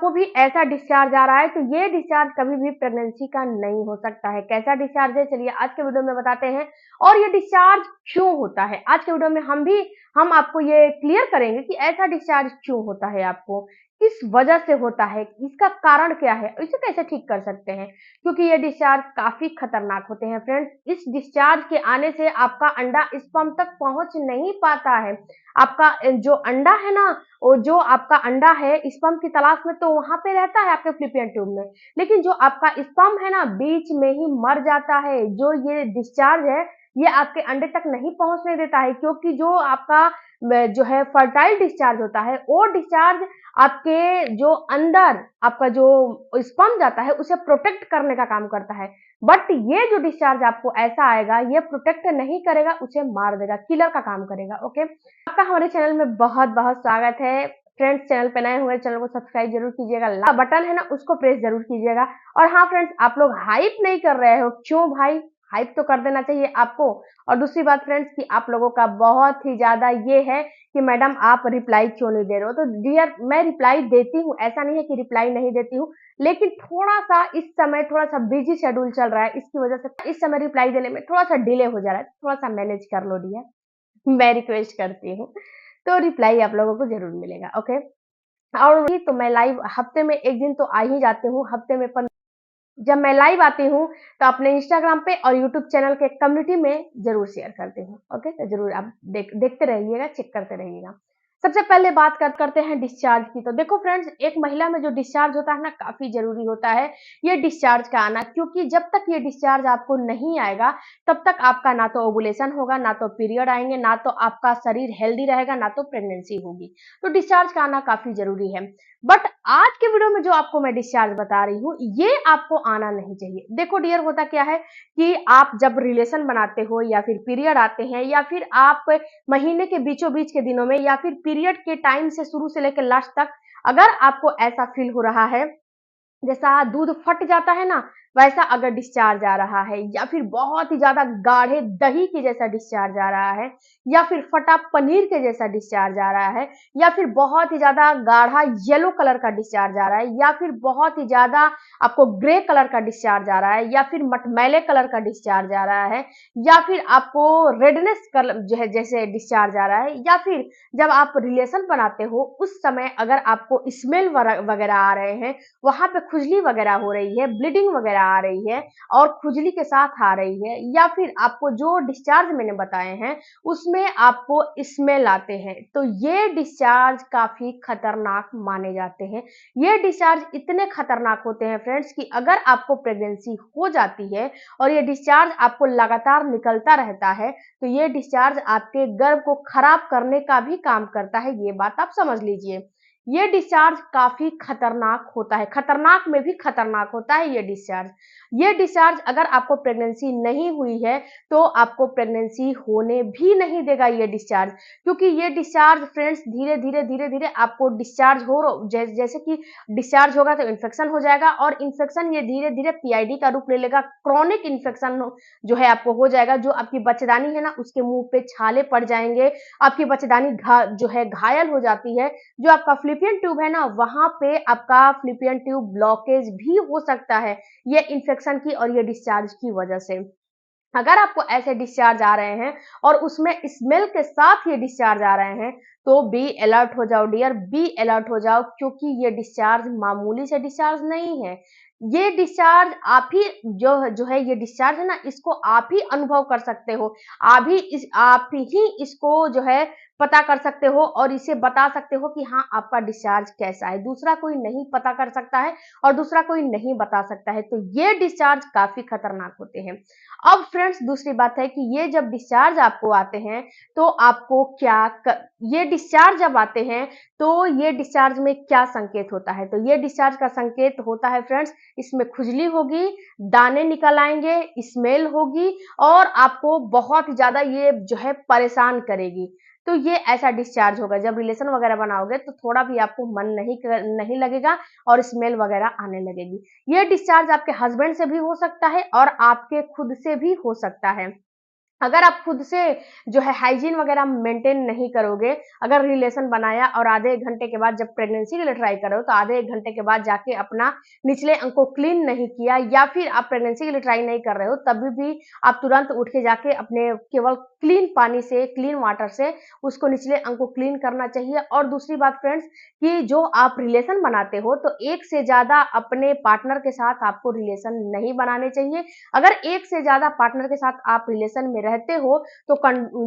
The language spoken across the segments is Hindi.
को भी ऐसा डिस्चार्ज आ रहा है, तो ये डिस्चार्ज कभी भी प्रेगनेंसी का नहीं हो सकता है। कैसा डिस्चार्ज है, चलिए आज के वीडियो में बताते हैं। और ये डिस्चार्ज क्यों होता है, आज के वीडियो में हम आपको ये क्लियर करेंगे कि ऐसा डिस्चार्ज क्यों होता है, आपको किस वजह से होता है, इसका कारण क्या है, इसे कैसे ठीक कर सकते हैं। क्योंकि ये डिस्चार्ज काफी खतरनाक होते हैं फ्रेंड्स। इस डिस्चार्ज के आने से आपका अंडा स्पर्म तक पहुंच नहीं पाता है। आपका जो अंडा है ना, वो जो आपका अंडा है स्पर्म की तलाश में तो वहां पे रहता है आपके फ्लिपियन ट्यूब में, लेकिन जो आपका स्पर्म है ना बीच में ही मर जाता है। जो ये डिस्चार्ज है ये आपके अंडे तक नहीं पहुंचने देता है, क्योंकि जो आपका जो है फर्टाइल डिस्चार्ज होता है वो डिस्चार्ज आपके जो अंदर आपका जो स्पर्म जाता है उसे प्रोटेक्ट करने का काम करता है। बट ये जो डिस्चार्ज आपको ऐसा आएगा ये प्रोटेक्ट नहीं करेगा, उसे मार देगा, किलर का काम करेगा। ओके, आपका हमारे चैनल में बहुत बहुत स्वागत है फ्रेंड्स। चैनल पे नए हुए चैनल को सब्सक्राइब जरूर कीजिएगा, लाल बटन है ना उसको प्रेस जरूर कीजिएगा। और हाँ फ्रेंड्स, आप लोग हाइप नहीं कर रहे हो, क्यों भाई, हाइप तो कर देना चाहिए आपको। और दूसरी बात फ्रेंड्स कि आप लोगों का बहुत ही ज्यादा ये है कि मैडम आप रिप्लाई क्यों नहीं दे रहे हो। तो डियर, मैं रिप्लाई देती हूँ, ऐसा नहीं है कि रिप्लाई नहीं देती हूँ, लेकिन थोड़ा सा इस समय थोड़ा सा बिजी शेड्यूल चल रहा है, इसकी वजह से इस समय रिप्लाई देने में थोड़ा सा डिले हो जा रहा है। थोड़ा सा मैनेज कर लो डियर, मैं रिक्वेस्ट करती हूँ। तो रिप्लाई आप लोगों को जरूर मिलेगा। ओके, और तो मैं लाइव हफ्ते में एक दिन तो आ ही जाती हूँ, हफ्ते में जब मैं लाइव आती हूँ तो अपने इंस्टाग्राम पे और यूट्यूब चैनल के कम्युनिटी में जरूर शेयर करती हूँ। ओके, तो जरूर आप देखते रहिएगा, चेक करते रहिएगा। सबसे पहले बात करते हैं डिस्चार्ज की। तो देखो फ्रेंड्स, एक महिला में जो डिस्चार्ज होता है ना काफी जरूरी होता है ये डिस्चार्ज का आना, क्योंकि जब तक ये डिस्चार्ज आपको नहीं आएगा तब तक आपका ना तो ओवुलेशन होगा, ना तो पीरियड आएंगे, ना तो आपका शरीर हेल्दी रहेगा, ना तो प्रेगनेंसी होगी। तो डिस्चार्ज का आना काफी जरूरी है। बट आज के वीडियो में जो आपको मैं डिस्चार्ज बता रही हूँ ये आपको आना नहीं चाहिए। देखो डियर, होता क्या है कि आप जब रिलेशन बनाते हो या फिर पीरियड आते हैं या फिर आप महीने के बीचों बीच के दिनों में या फिर पीरियड के टाइम से शुरू से लेकर लास्ट तक अगर आपको ऐसा फील हो रहा है जैसा दूध फट जाता है ना, वैसा अगर डिस्चार्ज आ रहा है, या फिर बहुत ही ज्यादा गाढ़े दही के जैसा डिस्चार्ज आ रहा है, या फिर फटा पनीर के जैसा डिस्चार्ज आ रहा है, या फिर बहुत ही ज्यादा गाढ़ा येलो कलर का डिस्चार्ज आ रहा है, या फिर बहुत ही ज्यादा आपको ग्रे कलर का डिस्चार्ज आ रहा है, या फिर मटमैले कलर का डिस्चार्ज आ रहा है, या फिर आपको रेडनेस कलर जो है जैसे डिस्चार्ज आ रहा है, या फिर जब आप रिलेशन बनाते हो उस समय अगर आपको स्मेल वगैरह आ रहे हैं, वहां पे खुजली वगैरह हो रही है, ब्लीडिंग वगैरह आ रही है और खुजली के साथ आ रही है, या फिर आपको जो डिस्चार्ज मैंने बताए हैं उसमें आपको स्मेल आते हैं, तो ये डिस्चार्ज काफी खतरनाक माने जाते हैं। ये डिस्चार्ज इतने खतरनाक होते हैं फ्रेंड्स कि अगर आपको प्रेगनेंसी हो जाती है और ये डिस्चार्ज आपको लगातार निकलता रहता है तो ये डिस्चार्ज आपके गर्भ को खराब करने का भी काम करता है, ये बात आप समझ लीजिए। ये डिस्चार्ज काफी खतरनाक होता है, खतरनाक में भी खतरनाक होता है ये डिस्चार्ज। ये डिस्चार्ज अगर आपको प्रेगनेंसी नहीं हुई है तो आपको प्रेगनेंसी होने भी नहीं देगा ये डिस्चार्ज, क्योंकि ये डिस्चार्ज फ्रेंड्स धीरे धीरे धीरे धीरे आपको डिस्चार्ज जैसे कि डिस्चार्ज होगा तो इन्फेक्शन हो जाएगा, और इन्फेक्शन ये धीरे धीरे पीआईडी का रूप ले लेगा, क्रॉनिक इन्फेक्शन जो है आपको हो जाएगा, जो आपकी बच्चेदानी है ना उसके मुंह पे छाले पड़ जाएंगे, आपकी बच्चेदानी जो है घायल हो जाती है, जो आपका फ्लिपियन ट्यूब है ना वहां पे आपका फ्लिपियन ट्यूब ब्लॉकेज भी हो सकता है ये इन्फेक्शन की और ये डिस्चार्ज की वजह से। अगर आपको ऐसे डिस्चार्ज आ रहे हैं और उसमें स्मेल के साथ ये डिस्चार्ज आ रहे हैं तो बी अलर्ट हो जाओ डियर, बी अलर्ट हो जाओ, क्योंकि ये डिस्चार्ज मामूली से डिस्चार्ज नहीं है। ये डिस्चार्ज आप ही जो है ये डिस्चार्ज है ना इसको आप ही अनुभव कर सकते हो, आप ही इसको जो है पता कर सकते हो और इसे बता सकते हो कि हाँ आपका डिस्चार्ज कैसा है। दूसरा कोई नहीं पता कर सकता है और दूसरा कोई नहीं बता सकता है, तो ये डिस्चार्ज काफी खतरनाक होते हैं। अब फ्रेंड्स दूसरी बात है कि ये जब डिस्चार्ज आपको आते हैं तो आपको ये डिस्चार्ज जब आते हैं तो ये डिस्चार्ज में क्या संकेत होता है, तो ये डिस्चार्ज का संकेत होता है फ्रेंड्स इसमें खुजली होगी, दाने निकल आएंगे, स्मेल होगी और आपको बहुत ज्यादा ये जो है परेशान करेगी। तो ये ऐसा डिस्चार्ज होगा, जब रिलेशन वगैरह बनाओगे तो थोड़ा भी आपको मन नहीं लगेगा और स्मेल वगैरह आने लगेगी। ये डिस्चार्ज आपके हस्बैंड से भी हो सकता है और आपके खुद से भी हो सकता है। अगर आप खुद से जो है हाइजीन वगैरह मेंटेन नहीं करोगे, अगर रिलेशन बनाया और आधे 1 घंटे के बाद जब प्रेगनेंसी के लिए ट्राई करो, तो आधे 1 घंटे के बाद जाके अपना निचले अंग को क्लीन नहीं किया या फिर आप प्रेगनेंसी के लिए ट्राई नहीं कर रहे हो, तभी भी आप तुरंत उठ के जाके अपने केवल क्लीन पानी से, क्लीन वाटर से उसको निचले अंग को क्लीन करना चाहिए। और दूसरी बात फ्रेंड्स कि जो आप रिलेशन बनाते हो, तो एक से ज़्यादा अपने पार्टनर के साथ आपको रिलेशन नहीं बनाने चाहिए। अगर एक से ज़्यादा पार्टनर के साथ आप रिलेशन में रहते हो तो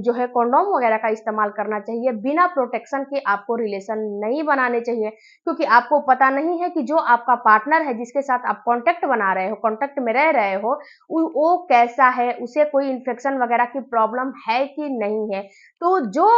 जो है कंडोम वगैरह का इस्तेमाल करना चाहिए। बिना प्रोटेक्शन के आपको रिलेशन नहीं बनाने चाहिए, क्योंकि आपको पता नहीं है कि जो आपका पार्टनर है जिसके साथ आप कांटेक्ट बना रहे हो, कांटेक्ट में रह रहे हो, वो कैसा है, उसे कोई इन्फेक्शन वगैरह की प्रॉब्लम है कि नहीं है। तो जो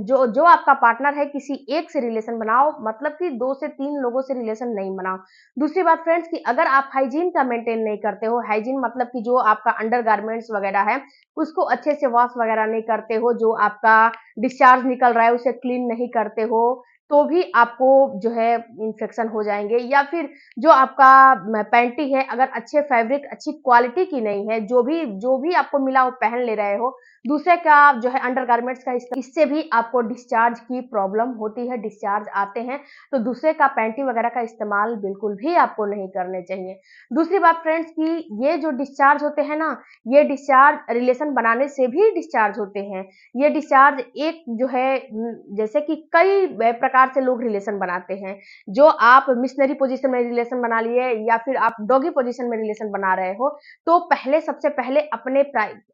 जो जो आपका पार्टनर है किसी एक से रिलेशन बनाओ, मतलब कि 2 से 3 लोगों से रिलेशन नहीं बनाओ। दूसरी बात फ्रेंड्स कि अगर आप हाइजीन का मेंटेन नहीं करते हो, हाइजीन मतलब कि जो आपका अंडरगारमेंट्स वगैरह है, उसको अच्छे से वॉश वगैरह नहीं करते हो, जो आपका डिस्चार्ज निकल रहा है उसे क्लीन नहीं करते हो, तो भी आपको जो है इन्फेक्शन हो जाएँगे। या फिर जो आपका पैंटी है, अगर अच्छे फैब्रिक, अच्छी क्वालिटी की नहीं है, जो भी आपको मिला वो पहन ले रहे हो, दूसरे का जो है अंडरगारमेंट्स का इससे भी आपको डिस्चार्ज की प्रॉब्लम होती है, डिस्चार्ज आते हैं। तो दूसरे का पैंटी वगैरह का इस्तेमाल बिल्कुल भी आपको नहीं करने चाहिए। दूसरी बात फ्रेंड्स कि ये जो डिस्चार्ज होते हैं ना, ये डिस्चार्ज रिलेशन बनाने से भी डिस्चार्ज होते हैं। ये डिस्चार्ज एक जो है जैसे कि कई प्रकार से लोग रिलेशन बनाते हैं। जो आप मिशनरी पोज़ीशन में रिलेशन बना लिए या फिर आप डॉगी पोज़ीशन में रिलेशन बना रहे हो, तो पहले सबसे पहले अपने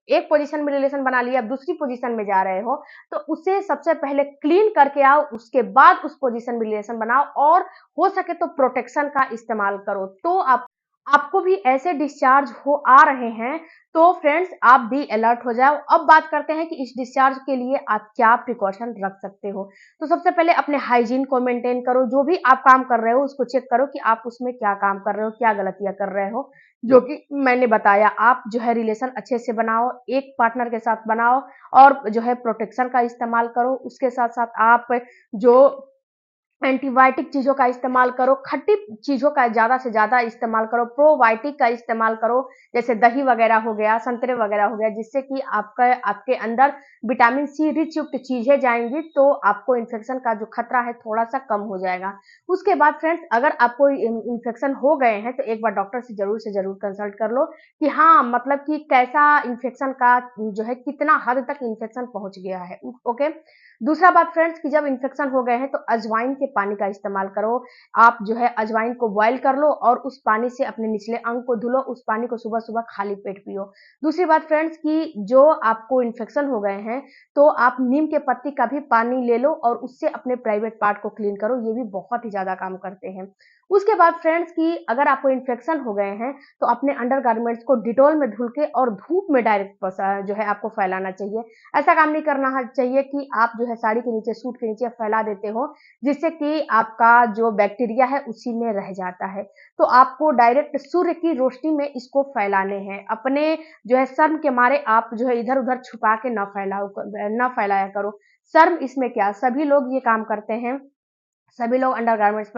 एक पोज़ीशन में रिलेशन बना लिया, अब दूसरी पोज़ीशन में जा रहे हो, तो उसे सबसे पहले क्लीन करके आओ, उसके बाद उस पोज़ीशन में रिलेशन बनाओ और हो सके तो प्रोटेक्शन का इस्तेमाल करो। तो आपको भी ऐसे डिस्चार्ज आ रहे हैं, तो फ्रेंड्स आप भी अलर्ट हो जाओ। अब बात करते हैं कि इस डिस्चार्ज के लिए आप क्या प्रिकॉशन रख सकते हो। तो सबसे पहले अपने हाइजीन को मेंटेन करो, जो भी आप काम कर रहे हो उसको चेक करो कि आप उसमें क्या काम कर रहे हो, क्या गलतियाँ कर रहे हो, जो कि मैंने बताया। आप जो है रिलेशन अच्छे से बनाओ, एक पार्टनर के साथ बनाओ और जो है प्रोटेक्शन का इस्तेमाल करो। उसके साथ-साथ आप जो एंटीबायोटिक चीज़ों का इस्तेमाल करो, खट्टी चीज़ों का ज़्यादा से ज़्यादा इस्तेमाल करो, प्रोबायोटिक का इस्तेमाल करो, जैसे दही वगैरह हो गया, संतरे वगैरह हो गया, जिससे कि आपके अंदर विटामिन सी रिच युक्त चीज़ें जाएँगी, तो आपको इन्फेक्शन का जो खतरा है थोड़ा-सा कम हो जाएगा। उसके बाद फ्रेंड्स अगर आपको इन्फेक्शन हो गए हैं, तो एक बार डॉक्टर से ज़रूर कंसल्ट कर लो कि हाँ, मतलब कि कैसा इन्फेक्शन का जो है कितना हद तक इन्फेक्शन पहुँच गया है। ओके। दूसरा बात फ्रेंड्स कि जब इन्फेक्शन हो गए हैं तो अजवाइन के पानी का इस्तेमाल करो। आप जो है अजवाइन को बॉयल कर लो और उस पानी से अपने निचले अंग को धुलो, उस पानी को सुबह-सुबह खाली पेट पियो। दूसरी बात फ्रेंड्स कि जो आपको इन्फेक्शन हो गए हैं, तो आप नीम के पत्ती का भी पानी ले लो और उससे अपने प्राइवेट पार्ट को क्लीन करो, ये भी बहुत ही ज़्यादा काम करते हैं। उसके बाद फ्रेंड्स कि अगर आपको इन्फेक्शन हो गए हैं, तो अपने अंडरगारमेंट्स को डिटॉल में धुल के और धूप में डायरेक्ट जो है आपको फैलाना चाहिए। ऐसा काम नहीं करना चाहिए कि आप जो है साड़ी के नीचे, सूट के नीचे फैला देते हो, जिससे कि आपका जो बैक्टीरिया है उसी में रह जाता है। तो आपको डायरेक्ट सूर्य की रोशनी में इसको फैलाने हैं। अपने जो है शर्म के मारे आप जो है इधर-उधर छुपा के ना फैलाया करो। शर्म इसमें क्या, सभी लोग ये काम करते हैं। सभी लोग अंडरगारमेंट्स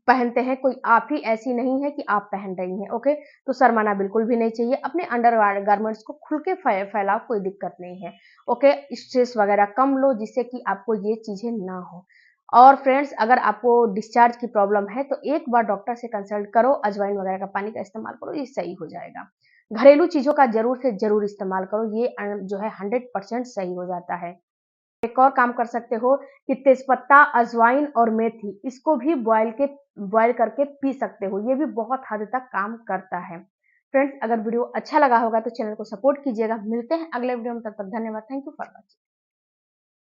पहनते हैं, कोई आप ही ऐसी नहीं है कि आप पहन रही हैं, ओके? तो शर्माना बिल्कुल भी नहीं चाहिए, अपने अंडरगारमेंट्स को खुल के फैलाओ, कोई दिक्कत नहीं है, ओके? स्ट्रेस वगैरह कम लो जिससे कि आपको ये चीज़ें ना हो। और फ्रेंड्स अगर आपको डिस्चार्ज की प्रॉब्लम है तो एक बार डॉक्टर से कंसल्ट करो, अजवाइन वगैरह का पानी का इस्तेमाल करो, ये सही हो जाएगा। घरेलू चीज़ों का ज़रूर से ज़रूर इस्तेमाल करो, ये जो है 100% सही हो जाता है। एक और काम कर सकते हो कि तेजपत्ता, अजवाइन और मेथी इसको भी बॉयल करके पी सकते हो। ये भी बहुत हद तक काम करता है। फ्रेंड्स अगर वीडियो अच्छा लगा होगा तो चैनल को सपोर्ट कीजिएगा। मिलते हैं अगले वीडियो में, तब तक धन्यवाद। Thank you for watching.